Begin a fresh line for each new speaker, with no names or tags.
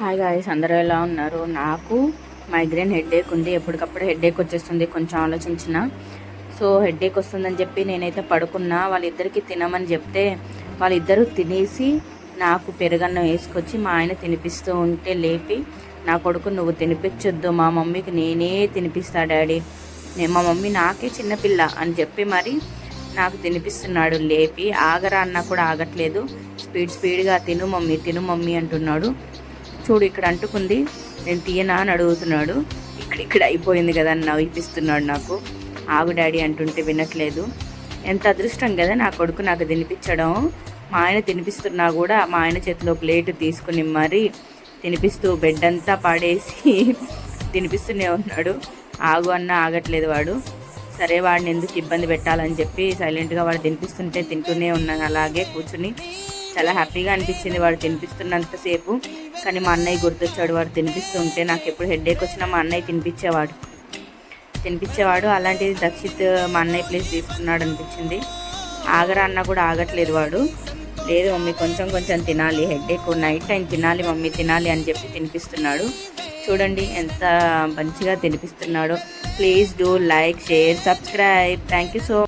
Hi guys, అందరూ ఎలా ఉన్నారు? నాకు మైగ్రేన్ హెడేక్ ఉంది. ఎప్పటికప్పుడు హెడేక్ వచ్చేస్తుంది కొంచెం ఆలోచించిన. సో హెడేక్ వస్తుందని చెప్పి నేనైతే పడుకున్నా. వాళ్ళిద్దరికి తినమని చెప్తే వాళ్ళిద్దరూ తినేసి నాకు పెరుగన్నం వేసుకొచ్చి మా ఆయన తినిపిస్తూ ఉంటే లేపి, నా కొడుకు నువ్వు తినిపించొద్దు, మా మమ్మీకి నేనే తినిపిస్తా డాడీ, మా మమ్మీ నాకే చిన్నపిల్ల అని చెప్పి మరి నాకు తినిపిస్తున్నాడు లేపి. ఆగరా అన్నా కూడా ఆగట్లేదు. స్పీడ్గా తిను మమ్మీ అంటున్నాడు. చూడు ఇక్కడ అంటుకుంది, నేను తీయనా అని అడుగుతున్నాడు. ఇక్కడ అయిపోయింది కదా అని నవ్విపిస్తున్నాడు నాకు. ఆగు డాడీ అంటుంటే వినట్లేదు. ఎంత అదృష్టం కదా నా కొడుకు నాకు తినిపించడం. మా ఆయన తినిపిస్తున్నా కూడా మా ఆయన చేతిలో ప్లేట్ తీసుకుని మరీ తినిపిస్తూ బెడ్ అంతా పాడేసి తినిపిస్తూనే ఉన్నాడు. ఆగు అన్నా ఆగట్లేదు వాడు. సరే వాడిని ఎందుకు ఇబ్బంది పెట్టాలని చెప్పి సైలెంట్గా వాడు తినిపిస్తుంటే తింటూనే ఉన్నాను అలాగే కూర్చుని. చాలా హ్యాపీగా అనిపించింది వాడు తినిపిస్తున్నంతసేపు. కానీ మా అన్నయ్య గుర్తొచ్చాడు. వాడు తినిపిస్తుంటే నాకు ఎప్పుడు హెడేక్ వచ్చినా మా అన్నయ్య తినిపించేవాడు. అలాంటిది దక్షిత్ మా అన్నయ్య ప్లేస్ తీసుకున్నాడు అనిపించింది. ఆగరా అన్న కూడా ఆగట్లేదు వాడు. లేదు మమ్మీ కొంచెం తినాలి, హెడేక్ నైట్ టైం తినాలి మమ్మీ తినాలి అని చెప్పి తినిపిస్తున్నాడు. చూడండి ఎంత మంచిగా తినిపిస్తున్నాడో. Please do like, share, subscribe. Thank you so